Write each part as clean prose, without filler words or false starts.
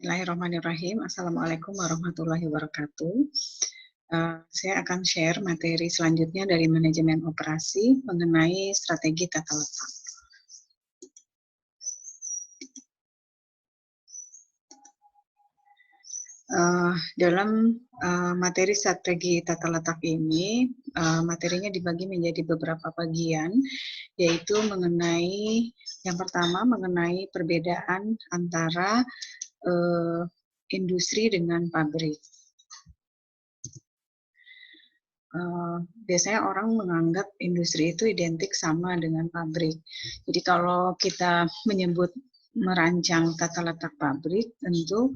Bismillahirrahmanirrahim. Assalamualaikum warahmatullahi wabarakatuh. Saya akan share materi selanjutnya dari manajemen operasi mengenai strategi tata letak. Dalam materi strategi tata letak ini, materinya dibagi menjadi beberapa bagian, yaitu mengenai yang pertama mengenai perbedaan antara industri dengan pabrik. Biasanya orang menganggap industri itu identik sama dengan pabrik. Jadi kalau kita menyebut merancang tata letak pabrik, tentu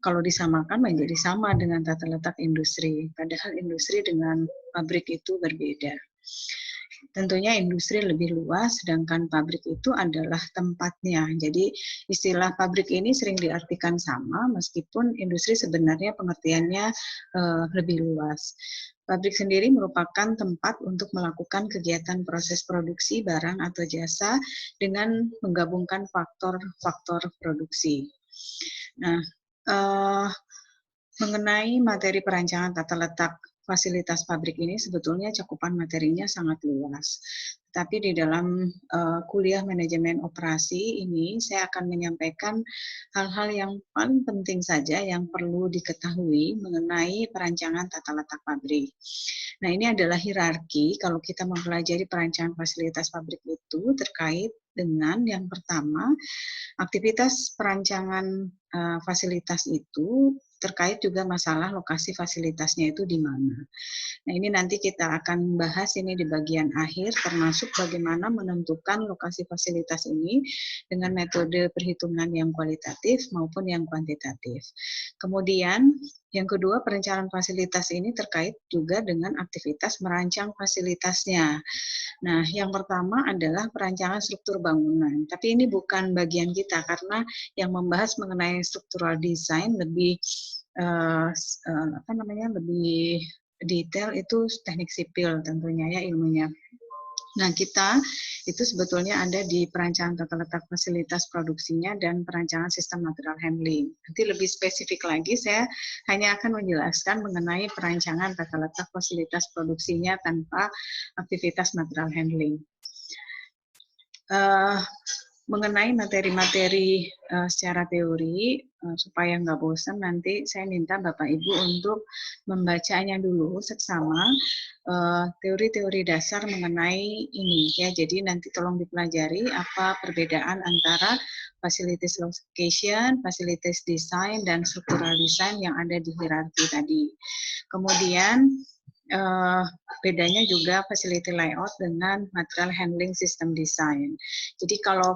kalau disamakan menjadi sama dengan tata letak industri. Padahal industri dengan pabrik itu berbeda. Tentunya industri lebih luas, sedangkan pabrik itu adalah tempatnya. Jadi istilah pabrik ini sering diartikan sama, meskipun industri sebenarnya pengertiannya lebih luas. Pabrik sendiri merupakan tempat untuk melakukan kegiatan proses produksi barang atau jasa dengan menggabungkan faktor-faktor produksi. Nah, mengenai materi perancangan tata letak fasilitas pabrik ini sebetulnya cakupan materinya sangat luas. Tapi di dalam kuliah manajemen operasi ini saya akan menyampaikan hal-hal yang paling penting saja yang perlu diketahui mengenai perancangan tata letak pabrik. Nah, ini adalah hierarki kalau kita mempelajari perancangan fasilitas pabrik itu terkait dengan yang pertama, aktivitas perancangan fasilitas itu terkait juga masalah lokasi fasilitasnya itu di mana. Nah, ini nanti kita akan bahas ini di bagian akhir, termasuk bagaimana menentukan lokasi fasilitas ini dengan metode perhitungan yang kualitatif maupun yang kuantitatif. Kemudian, yang kedua, perencanaan fasilitas ini terkait juga dengan aktivitas merancang fasilitasnya. Nah, yang pertama adalah perancangan struktur bangunan. Tapi ini bukan bagian kita, karena yang membahas mengenai struktural design lebih lebih detail itu teknik sipil tentunya ya ilmunya. Nah, kita itu sebetulnya ada di perancangan tata letak fasilitas produksinya dan perancangan sistem material handling. Nanti lebih spesifik lagi, saya hanya akan menjelaskan mengenai perancangan tata letak fasilitas produksinya tanpa aktivitas material handling. Mengenai materi-materi secara teori, supaya nggak bosan, nanti saya minta Bapak Ibu untuk membacanya dulu seksama, teori-teori dasar mengenai ini ya. Jadi nanti tolong dipelajari apa perbedaan antara facilities location, facilities design, dan structural design yang ada di hierarki tadi. Kemudian bedanya juga facility layout dengan material handling system design. Jadi kalau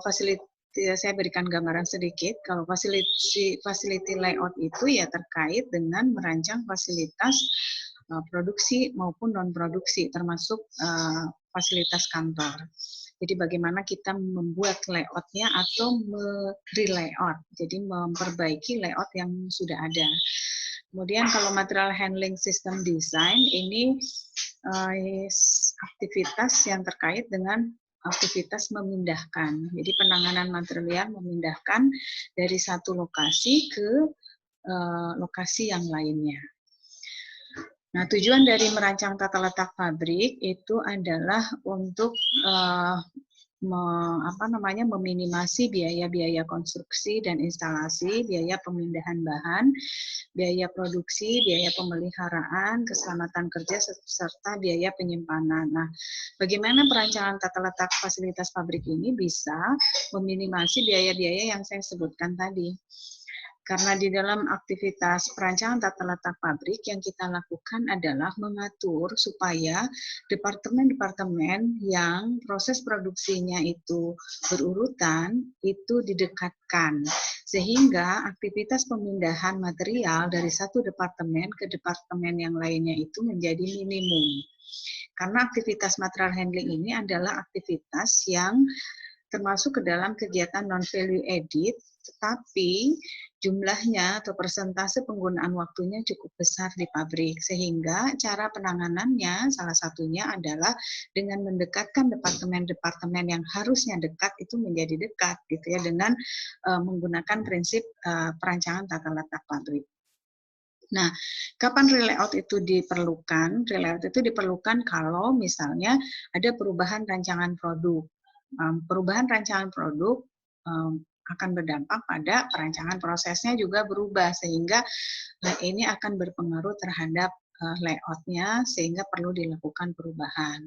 saya berikan gambaran sedikit, kalau facility layout itu ya terkait dengan merancang fasilitas produksi maupun non-produksi, termasuk fasilitas kantor. Jadi bagaimana kita membuat layout-nya atau me-re-layout, jadi memperbaiki layout yang sudah ada. Kemudian kalau material handling system design ini aktivitas yang terkait dengan aktivitas memindahkan. Jadi penanganan material memindahkan dari satu lokasi ke lokasi yang lainnya. Nah, tujuan dari merancang tata letak pabrik itu adalah untuk meminimasi biaya-biaya konstruksi dan instalasi, biaya pemindahan bahan, biaya produksi, biaya pemeliharaan, keselamatan kerja, serta biaya penyimpanan. Nah, bagaimana perancangan tata letak fasilitas pabrik ini bisa meminimasi biaya-biaya yang saya sebutkan tadi. Karena di dalam aktivitas perancangan tata letak pabrik yang kita lakukan adalah mengatur supaya departemen-departemen yang proses produksinya itu berurutan itu didekatkan, sehingga aktivitas pemindahan material dari satu departemen ke departemen yang lainnya itu menjadi minimum. Karena aktivitas material handling ini adalah aktivitas yang termasuk ke dalam kegiatan non-value added, tetapi jumlahnya atau persentase penggunaan waktunya cukup besar di pabrik, sehingga cara penanganannya salah satunya adalah dengan mendekatkan departemen-departemen yang harusnya dekat itu menjadi dekat gitu ya, dengan menggunakan prinsip perancangan tata letak pabrik. Nah, kapan relayout itu diperlukan? Relayout itu diperlukan kalau misalnya ada perubahan rancangan produk. Perubahan rancangan produk akan berdampak pada perancangan prosesnya juga berubah, sehingga ini akan berpengaruh terhadap layout-nya, sehingga perlu dilakukan perubahan.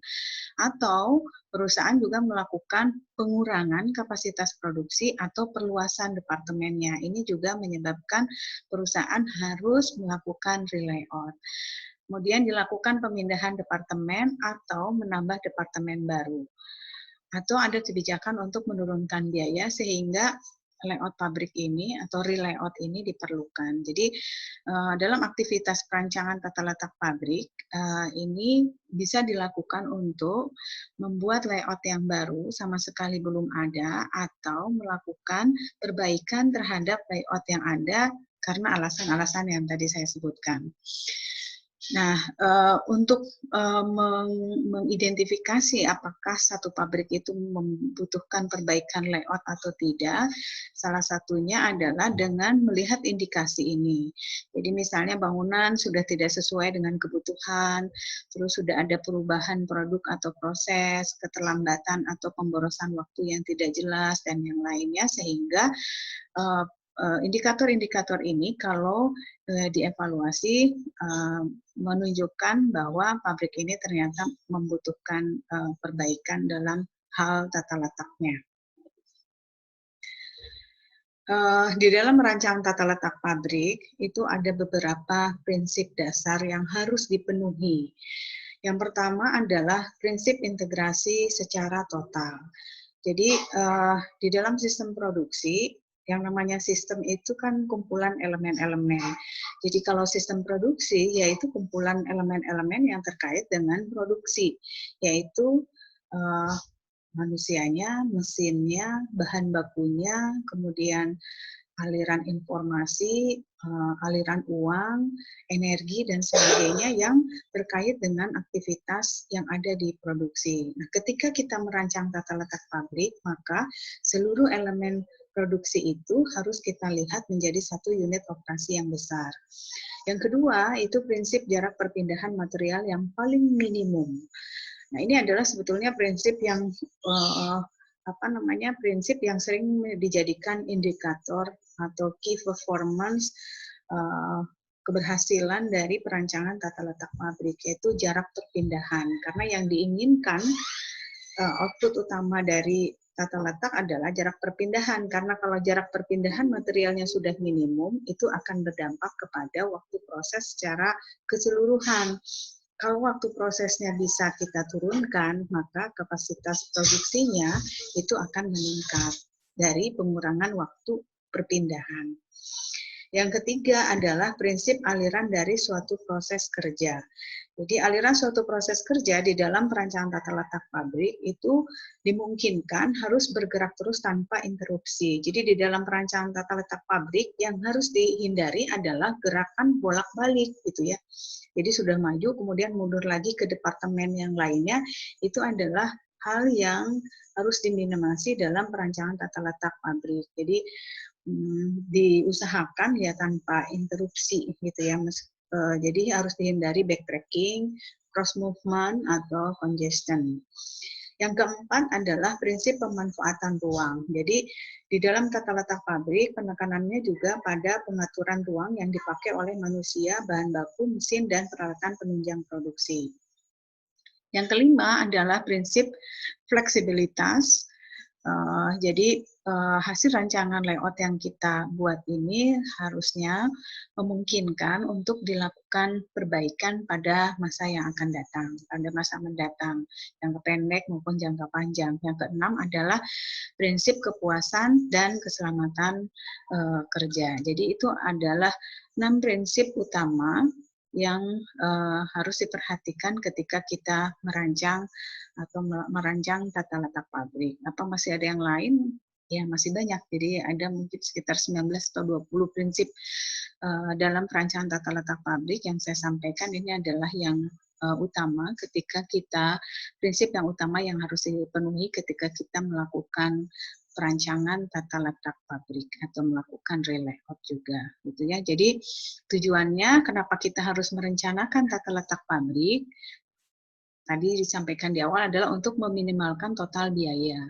Atau perusahaan juga melakukan pengurangan kapasitas produksi atau perluasan departemennya. Ini juga menyebabkan perusahaan harus melakukan relayout. Kemudian dilakukan pemindahan departemen atau menambah departemen baru. Atau ada kebijakan untuk menurunkan biaya sehingga layout pabrik ini atau relayout ini diperlukan. Jadi dalam aktivitas perancangan tata letak pabrik ini bisa dilakukan untuk membuat layout yang baru sama sekali belum ada, atau melakukan perbaikan terhadap layout yang ada karena alasan-alasan yang tadi saya sebutkan. Nah, untuk mengidentifikasi apakah satu pabrik itu membutuhkan perbaikan layout atau tidak, salah satunya adalah dengan melihat indikasi ini. Jadi misalnya bangunan sudah tidak sesuai dengan kebutuhan, terus sudah ada perubahan produk atau proses, keterlambatan atau pemborosan waktu yang tidak jelas, dan yang lainnya, sehingga indikator-indikator ini kalau dievaluasi menunjukkan bahwa pabrik ini ternyata membutuhkan perbaikan dalam hal tata letaknya. Di dalam merancang tata letak pabrik itu ada beberapa prinsip dasar yang harus dipenuhi. Yang pertama adalah prinsip integrasi secara total. Jadi di dalam sistem produksi, yang namanya sistem itu kan kumpulan elemen-elemen. Jadi kalau sistem produksi yaitu kumpulan elemen-elemen yang terkait dengan produksi, yaitu manusianya, mesinnya, bahan bakunya, kemudian aliran informasi, aliran uang, energi, dan sebagainya yang terkait dengan aktivitas yang ada di produksi. Nah, ketika kita merancang tata letak pabrik, maka seluruh elemen produksi itu harus kita lihat menjadi satu unit operasi yang besar. Yang kedua, itu prinsip jarak perpindahan material yang paling minimum. Nah, ini adalah sebetulnya prinsip yang prinsip yang sering dijadikan indikator atau key performance keberhasilan dari perancangan tata letak pabrik, yaitu jarak perpindahan. Karena yang diinginkan output utama dari tata letak adalah jarak perpindahan, karena kalau jarak perpindahan materialnya sudah minimum, itu akan berdampak kepada waktu proses secara keseluruhan. Kalau waktu prosesnya bisa kita turunkan, maka kapasitas produksinya itu akan meningkat dari pengurangan waktu perpindahan. Yang ketiga adalah prinsip aliran dari suatu proses kerja. Jadi aliran suatu proses kerja di dalam perancangan tata letak pabrik itu dimungkinkan harus bergerak terus tanpa interupsi. Jadi di dalam perancangan tata letak pabrik yang harus dihindari adalah gerakan bolak-balik gitu ya. Jadi sudah maju kemudian mundur lagi ke departemen yang lainnya, itu adalah hal yang harus diminimasi dalam perancangan tata letak pabrik. Jadi diusahakan ya tanpa interupsi gitu ya. Jadi harus dihindari backtracking, cross movement atau congestion. Yang keempat adalah prinsip pemanfaatan ruang. Jadi di dalam tata letak pabrik penekanannya juga pada pengaturan ruang yang dipakai oleh manusia, bahan baku, mesin, dan peralatan penunjang produksi. Yang kelima adalah prinsip fleksibilitas. Jadi hasil rancangan layout yang kita buat ini harusnya memungkinkan untuk dilakukan perbaikan pada masa yang akan datang, pada masa mendatang, jangka pendek maupun jangka panjang. Yang keenam adalah prinsip kepuasan dan keselamatan kerja. Jadi itu adalah 6 prinsip utama yang harus diperhatikan ketika kita merancang atau merancang tata letak pabrik. Apa masih ada yang lain? Ya, masih banyak. Jadi ada mungkin sekitar 19 atau 20 prinsip dalam perancangan tata letak pabrik yang saya sampaikan ini adalah yang utama ketika kita, prinsip yang utama yang harus dipenuhi ketika kita melakukan perancangan tata letak pabrik atau melakukan re-layout juga gitu ya. Jadi tujuannya kenapa kita harus merencanakan tata letak pabrik tadi disampaikan di awal adalah untuk meminimalkan total biaya.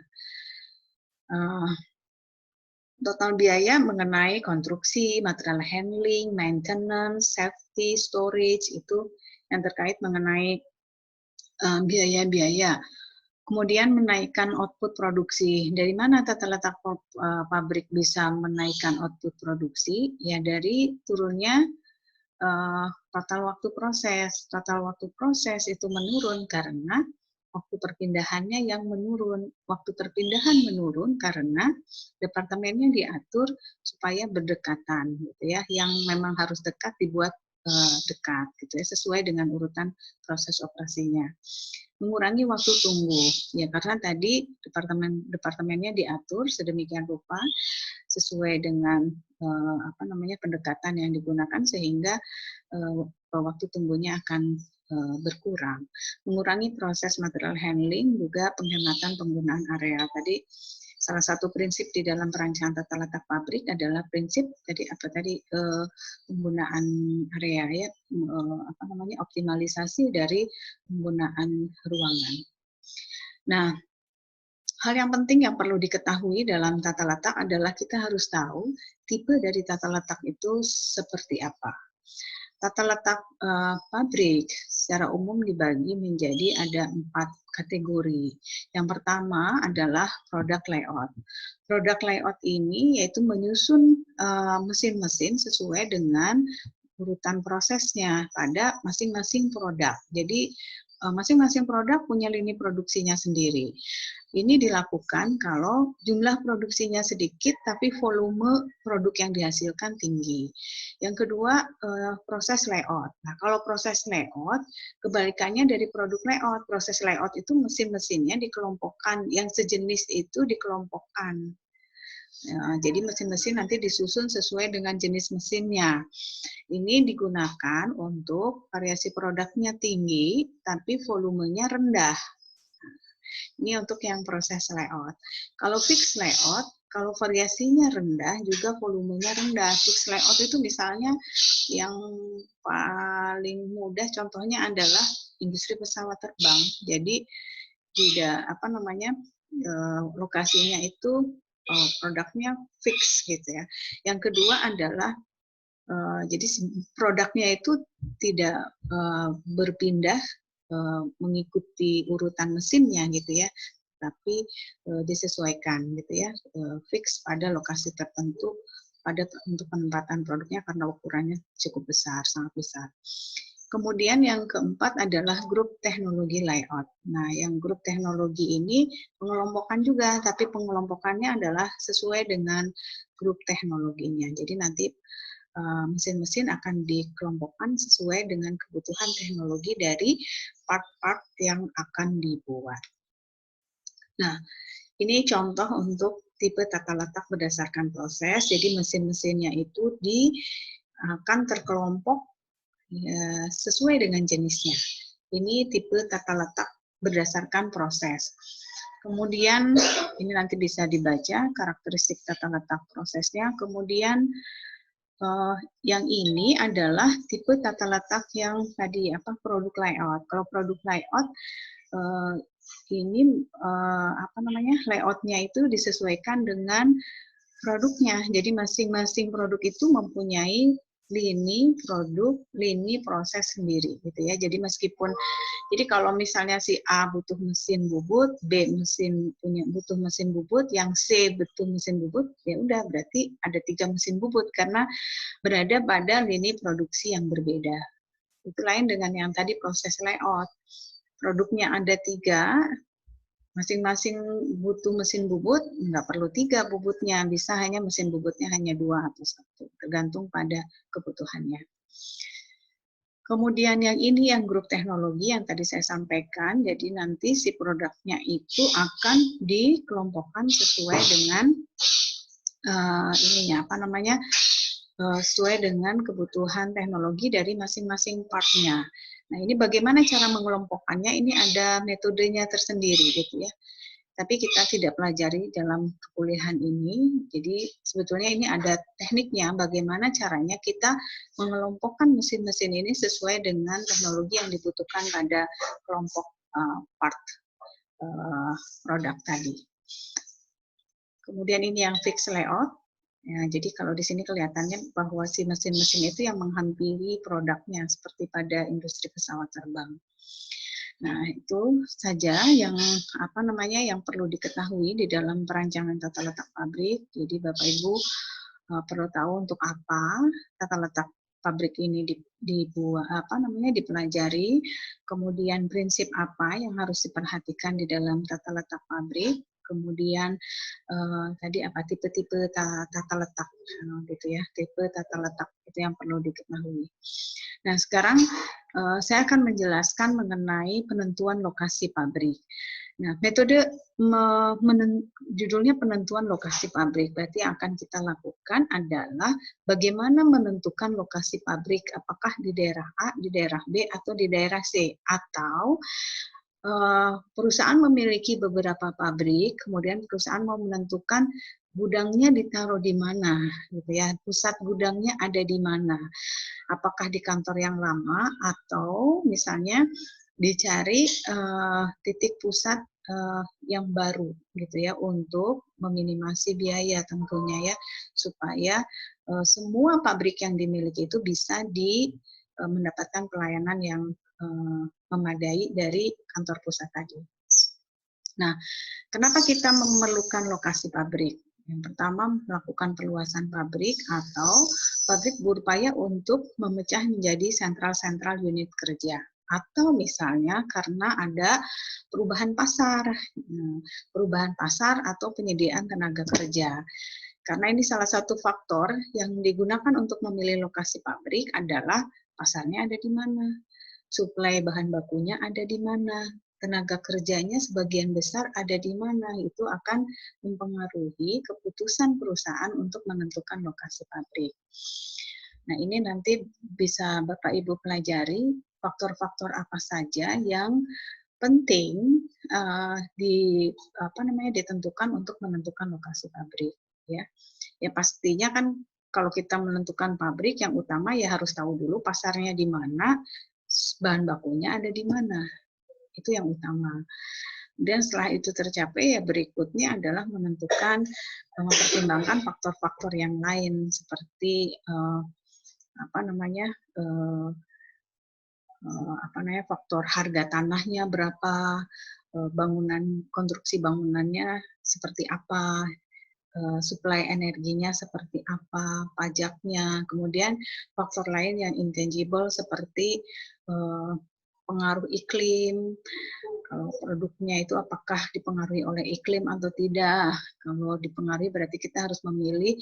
Total biaya mengenai konstruksi, material handling, maintenance, safety, storage, itu yang terkait mengenai biaya-biaya. Kemudian menaikkan output produksi. Dari mana tata letak pabrik bisa menaikkan output produksi? Ya dari turunnya total waktu proses. Total waktu proses itu menurun karena waktu perpindahannya yang menurun. Waktu perpindahan menurun karena departemennya diatur supaya berdekatan, gitu ya. Yang memang harus dekat dibuat dekat, gitu ya, sesuai dengan urutan proses operasinya. Mengurangi waktu tunggu, ya karena tadi departemennya diatur sedemikian rupa sesuai dengan pendekatan yang digunakan sehingga waktu tunggunya akan berkurang. Mengurangi proses material handling juga penghematan penggunaan area. Tadi salah satu prinsip di dalam perancangan tata letak pabrik adalah prinsip penggunaan area ya, optimalisasi dari penggunaan ruangan. Nah, hal yang penting yang perlu diketahui dalam tata letak adalah kita harus tahu tipe dari tata letak itu seperti apa. Tata letak pabrik secara umum dibagi menjadi ada 4 kategori. Yang pertama adalah product layout. Product layout ini yaitu menyusun mesin-mesin sesuai dengan urutan prosesnya pada masing-masing produk. Jadi masing-masing produk punya lini produksinya sendiri. Ini dilakukan kalau jumlah produksinya sedikit tapi volume produk yang dihasilkan tinggi. Yang kedua, proses layout. Nah, kalau proses layout, kebalikannya dari produk layout. Proses layout itu mesin-mesinnya dikelompokkan, yang sejenis itu dikelompokkan. Jadi mesin-mesin nanti disusun sesuai dengan jenis mesinnya. Ini digunakan untuk variasi produknya tinggi, tapi volumenya rendah. Ini untuk yang proses layout. Kalau fixed layout, kalau variasinya rendah, juga volumenya rendah. Fixed layout itu misalnya yang paling mudah contohnya adalah industri pesawat terbang. Jadi tidak lokasinya itu produknya fix gitu ya. Yang kedua adalah jadi produknya itu tidak berpindah mengikuti urutan mesinnya gitu ya, tapi disesuaikan gitu ya, fix pada lokasi tertentu untuk penempatan produknya karena ukurannya cukup besar, sangat besar. Kemudian yang keempat adalah grup teknologi layout. Nah, yang grup teknologi ini pengelompokan juga, tapi pengelompokannya adalah sesuai dengan grup teknologinya. Jadi nanti mesin-mesin akan dikelompokkan sesuai dengan kebutuhan teknologi dari part-part yang akan dibuat. Nah, ini contoh untuk tipe tata letak berdasarkan proses. Jadi mesin-mesinnya itu akan terkelompok sesuai dengan jenisnya. Ini tipe tata letak berdasarkan proses. Kemudian ini nanti bisa dibaca karakteristik tata letak prosesnya. Kemudian yang ini adalah tipe tata letak yang tadi produk layout. Kalau produk layout ini layoutnya itu disesuaikan dengan produknya. Jadi masing-masing produk itu mempunyai lini produk, lini proses sendiri gitu ya. Jadi jadi kalau misalnya si A butuh mesin bubut, B butuh mesin bubut, yang C butuh mesin bubut, ya udah berarti ada 3 mesin bubut karena berada pada lini produksi yang berbeda. Itu lain dengan yang tadi proses layout. Produknya ada 3, masing-masing butuh mesin bubut, nggak perlu 3 bubutnya, bisa hanya mesin bubutnya hanya 2 atau 1, tergantung pada kebutuhannya. Kemudian yang ini yang grup teknologi yang tadi saya sampaikan, jadi nanti si produknya itu akan dikelompokkan sesuai dengan ininya apa namanya sesuai dengan kebutuhan teknologi dari masing-masing partnya. Nah ini bagaimana cara mengelompokkannya? Ini ada metodenya tersendiri gitu ya. Tapi kita tidak pelajari dalam perkuliahan ini. Jadi sebetulnya ini ada tekniknya bagaimana caranya kita mengelompokkan mesin-mesin ini sesuai dengan teknologi yang dibutuhkan pada kelompok part produk tadi. Kemudian ini yang fixed layout. Ya, jadi kalau di sini kelihatannya bahwa si mesin-mesin itu yang menghampiri produknya seperti pada industri pesawat terbang. Nah, itu saja yang yang perlu diketahui di dalam perancangan tata letak pabrik. Jadi Bapak Ibu perlu tahu untuk apa tata letak pabrik ini dipelajari, kemudian prinsip apa yang harus diperhatikan di dalam tata letak pabrik, kemudian tadi apa tipe-tipe tata letak gitu ya, tipe tata letak itu yang perlu diketahui. Nah, sekarang saya akan menjelaskan mengenai penentuan lokasi pabrik. Nah, metode judulnya penentuan lokasi pabrik. Berarti yang akan kita lakukan adalah bagaimana menentukan lokasi pabrik, apakah di daerah A, di daerah B, atau di daerah C, atau perusahaan memiliki beberapa pabrik, kemudian perusahaan mau menentukan gudangnya ditaruh di mana, gitu ya, pusat gudangnya ada di mana, apakah di kantor yang lama atau misalnya dicari titik pusat yang baru, gitu ya, untuk meminimasi biaya tentunya ya, supaya semua pabrik yang dimiliki itu bisa mendapatkan pelayanan yang memadai dari kantor pusat tadi. Nah, kenapa kita memerlukan lokasi pabrik? Yang pertama, melakukan perluasan pabrik atau pabrik berupaya untuk memecah menjadi sentral-sentral unit kerja. Atau misalnya karena ada perubahan pasar atau penyediaan tenaga kerja. Karena ini salah satu faktor yang digunakan untuk memilih lokasi pabrik adalah pasarnya ada di mana, suplai bahan bakunya ada di mana, tenaga kerjanya sebagian besar ada di mana, itu akan mempengaruhi keputusan perusahaan untuk menentukan lokasi pabrik. Nah, ini nanti bisa Bapak Ibu pelajari faktor-faktor apa saja yang penting ditentukan untuk menentukan lokasi pabrik, ya. Ya pastinya kan kalau kita menentukan pabrik yang utama ya harus tahu dulu pasarnya di mana, bahan bakunya ada di mana. Itu yang utama. Dan setelah itu tercapai ya berikutnya adalah mempertimbangkan faktor-faktor yang lain seperti faktor harga tanahnya berapa, konstruksi bangunannya seperti apa, suplai energinya seperti apa, pajaknya, kemudian faktor lain yang intangible seperti pengaruh iklim, kalau produknya itu apakah dipengaruhi oleh iklim atau tidak. Kalau dipengaruhi berarti kita harus memilih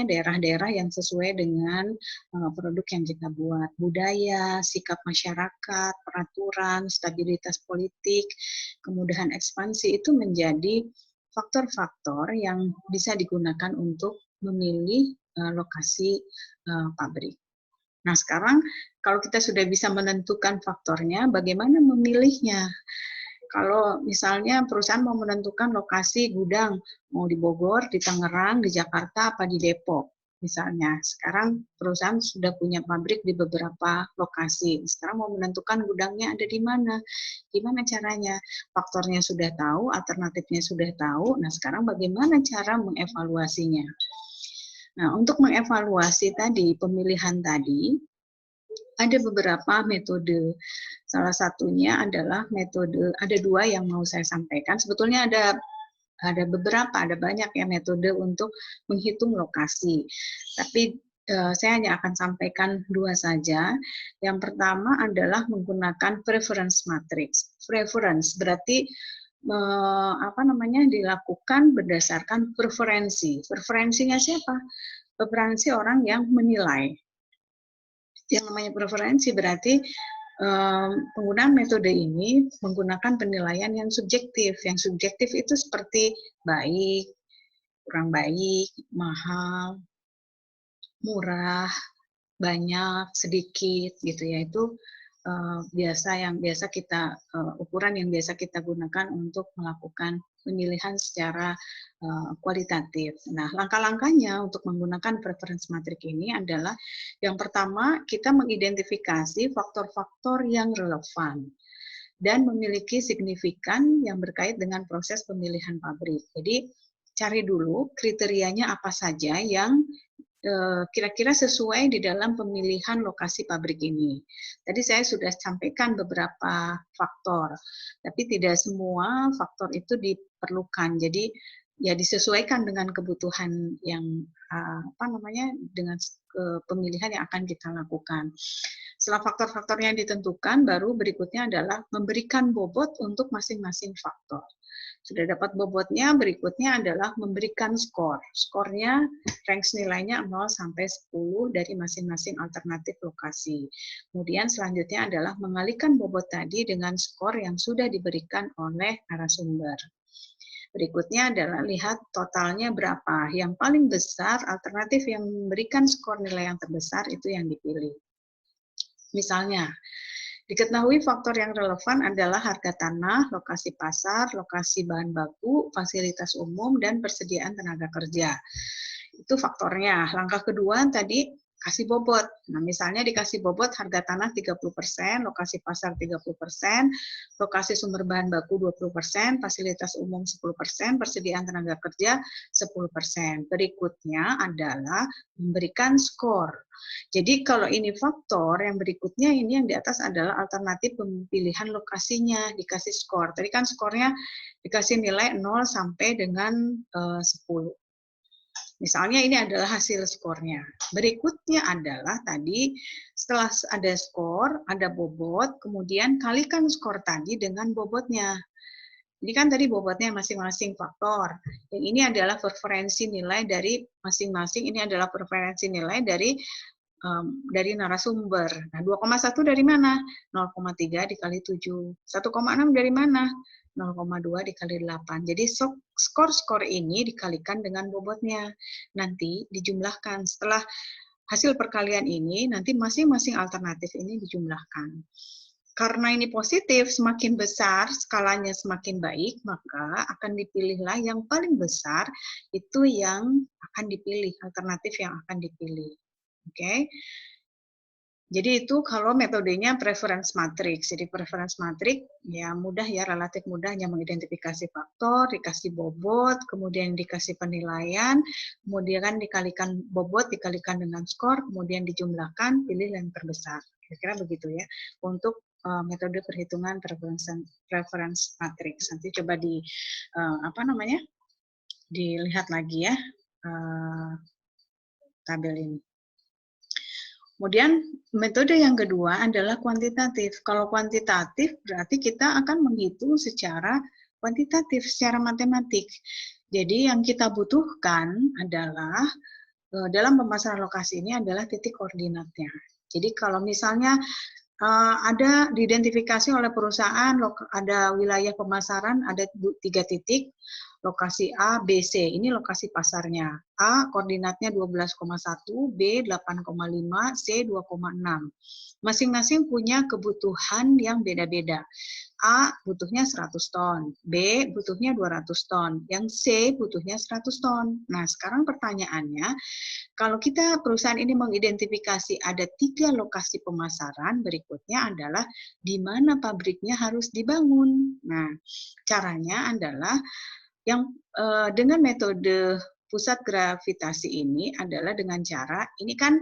daerah-daerah yang sesuai dengan produk yang kita buat. Budaya, sikap masyarakat, peraturan, stabilitas politik, kemudahan ekspansi itu menjadi faktor-faktor yang bisa digunakan untuk memilih lokasi pabrik. Nah, sekarang kalau kita sudah bisa menentukan faktornya, bagaimana memilihnya? Kalau misalnya perusahaan mau menentukan lokasi gudang, mau di Bogor, di Tangerang, di Jakarta, apa di Depok, misalnya. Sekarang perusahaan sudah punya pabrik di beberapa lokasi. Sekarang mau menentukan gudangnya ada di mana. Gimana caranya? Faktornya sudah tahu, alternatifnya sudah tahu. Nah, sekarang bagaimana cara mengevaluasinya? Nah, untuk mengevaluasi tadi, pemilihan tadi, ada beberapa metode. Salah satunya adalah metode, ada dua yang mau saya sampaikan. Sebetulnya ada banyak ya metode untuk menghitung lokasi. Tapi saya hanya akan sampaikan dua saja. Yang pertama adalah menggunakan preference matrix. Preference berarti dilakukan berdasarkan preferensi. Preferensinya siapa? Preferensi orang yang menilai. Yang namanya preferensi berarti penggunaan metode ini menggunakan penilaian yang subjektif. Yang subjektif itu seperti baik, kurang baik, mahal, murah, banyak, sedikit, gitu ya. Itu biasa kita ukuran yang biasa kita gunakan untuk melakukan pemilihan secara kualitatif. Nah, langkah-langkahnya untuk menggunakan preference matrix ini adalah yang pertama kita mengidentifikasi faktor-faktor yang relevan dan memiliki signifikan yang berkait dengan proses pemilihan pabrik. Jadi cari dulu kriterianya apa saja yang kira-kira sesuai di dalam pemilihan lokasi pabrik ini. Tadi saya sudah sampaikan beberapa faktor, tapi tidak semua faktor itu diperlukan. Jadi ya disesuaikan dengan kebutuhan yang dengan pemilihan yang akan kita lakukan. Setelah faktor-faktor yang ditentukan, baru berikutnya adalah memberikan bobot untuk masing-masing faktor. Sudah dapat bobotnya, berikutnya adalah memberikan skor. Skornya, range nilainya 0 sampai 10 dari masing-masing alternatif lokasi. Kemudian selanjutnya adalah mengalihkan bobot tadi dengan skor yang sudah diberikan oleh narasumber. Berikutnya adalah lihat totalnya berapa. Yang paling besar, alternatif yang memberikan skor nilai yang terbesar itu yang dipilih. Misalnya, diketahui faktor yang relevan adalah harga tanah, lokasi pasar, lokasi bahan baku, fasilitas umum, dan persediaan tenaga kerja. Itu faktornya. Langkah kedua tadi kasih bobot. Nah, misalnya dikasih bobot harga tanah 30%, lokasi pasar 30%, lokasi sumber bahan baku 20%, fasilitas umum 10%, persediaan tenaga kerja 10%. Berikutnya adalah memberikan skor. Jadi kalau ini faktor, yang berikutnya ini yang di atas adalah alternatif pemilihan lokasinya, dikasih skor. Tadi kan skornya dikasih nilai 0 sampai dengan 10. Misalnya ini adalah hasil skornya. Berikutnya adalah tadi setelah ada skor, ada bobot, kemudian kalikan skor tadi dengan bobotnya. Ini kan tadi bobotnya masing-masing faktor. Yang ini adalah preferensi nilai dari masing-masing, ini adalah preferensi nilai dari narasumber. Nah, 2,1 dari mana? 0,3 dikali 7. 1,6 dari mana? 0,2 dikali 8. Jadi skor-skor ini dikalikan dengan bobotnya. Nanti dijumlahkan. Setelah hasil perkalian ini, nanti masing-masing alternatif ini dijumlahkan. Karena ini positif, semakin besar, skalanya semakin baik, maka akan dipilihlah yang paling besar, itu yang akan dipilih, alternatif yang akan dipilih. Oke. Jadi itu kalau metodenya preference matrix. Jadi preference matrix ya mudah ya, relatif mudah, hanya mengidentifikasi faktor, dikasih bobot, kemudian dikasih penilaian, kemudian dikalikan bobot, dikalikan dengan skor, kemudian dijumlahkan, pilih yang terbesar. Kira-kira begitu ya untuk metode perhitungan preference matrix. Nanti coba dilihat lagi ya tabel ini. Kemudian metode yang kedua adalah kuantitatif. Kalau kuantitatif berarti kita akan menghitung secara kuantitatif, secara matematik. Jadi yang kita butuhkan adalah dalam pemasaran lokasi ini adalah titik koordinatnya. Jadi kalau misalnya ada diidentifikasi oleh perusahaan, ada wilayah pemasaran, ada 3 titik, lokasi A, B, C. Ini lokasi pasarnya. A koordinatnya 12,1, B 8,5, C 2,6. Masing-masing punya kebutuhan yang beda-beda. A butuhnya 100 ton, B butuhnya 200 ton, yang C butuhnya 100 ton. Nah, sekarang pertanyaannya, kalau kita perusahaan ini mengidentifikasi ada 3 lokasi pemasaran, berikutnya adalah di mana pabriknya harus dibangun. Nah, caranya adalah yang dengan metode pusat gravitasi ini adalah dengan cara ini kan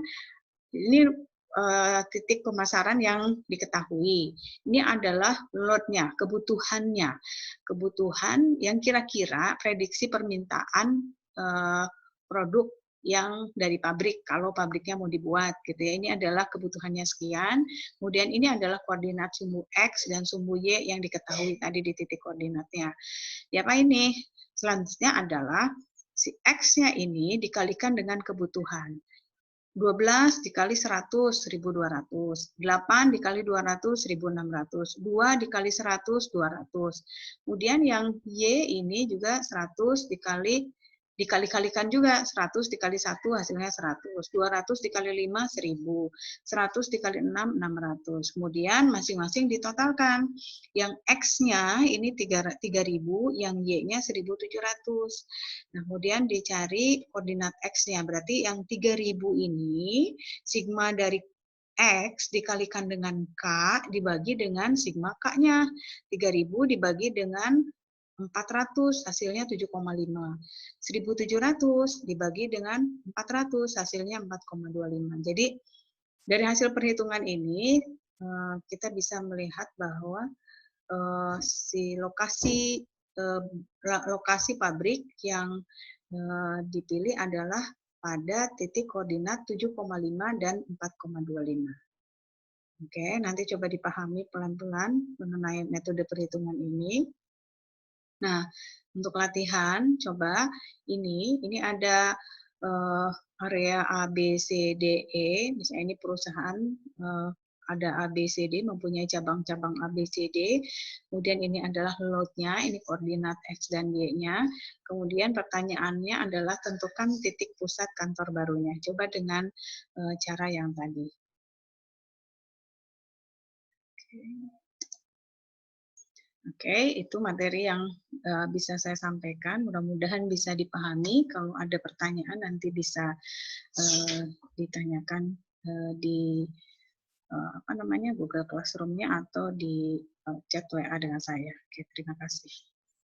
ini titik pemasaran yang diketahui. Ini adalah load-nya, kebutuhannya. Kebutuhan yang kira-kira prediksi permintaan produk yang dari pabrik, kalau pabriknya mau dibuat gitu ya. Ini adalah kebutuhannya sekian. Kemudian ini adalah koordinat sumbu X dan sumbu Y yang diketahui tadi di titik koordinatnya. Ya apa ini? Selanjutnya adalah si X-nya ini dikalikan dengan kebutuhan. 12 dikali 100, 1.200. 8 dikali 200, 1.600. 2 dikali 100, 200. Kemudian yang Y ini juga 100 dikali-kalikan juga. 100 dikali 1 hasilnya 100. 200 dikali 5, 1.000. 100 dikali 6, 600. Kemudian masing-masing ditotalkan. Yang X-nya ini 3.000, yang Y-nya 1.700. Nah, kemudian dicari koordinat X-nya. Berarti yang 3.000 ini, sigma dari X dikalikan dengan K dibagi dengan sigma K-nya. 3.000 dibagi dengan 400, hasilnya 7,5. 1.700 dibagi dengan 400, hasilnya 4,25. Jadi, dari hasil perhitungan ini, kita bisa melihat bahwa si lokasi pabrik yang dipilih adalah pada titik koordinat 7,5 dan 4,25. Oke, nanti coba dipahami pelan-pelan mengenai metode perhitungan ini. Nah, untuk latihan, coba ini ada area A, B, C, D, E. Misalnya ini perusahaan ada A, B, C, D, mempunyai cabang-cabang A, B, C, D. Kemudian ini adalah load-nya, ini koordinat X dan Y-nya. Kemudian pertanyaannya adalah tentukan titik pusat kantor barunya. Coba dengan cara yang tadi. Oke, itu materi yang bisa saya sampaikan. Mudah-mudahan bisa dipahami. Kalau ada pertanyaan nanti bisa ditanyakan di Google Classroom-nya atau di chat WA dengan saya. Oke, terima kasih.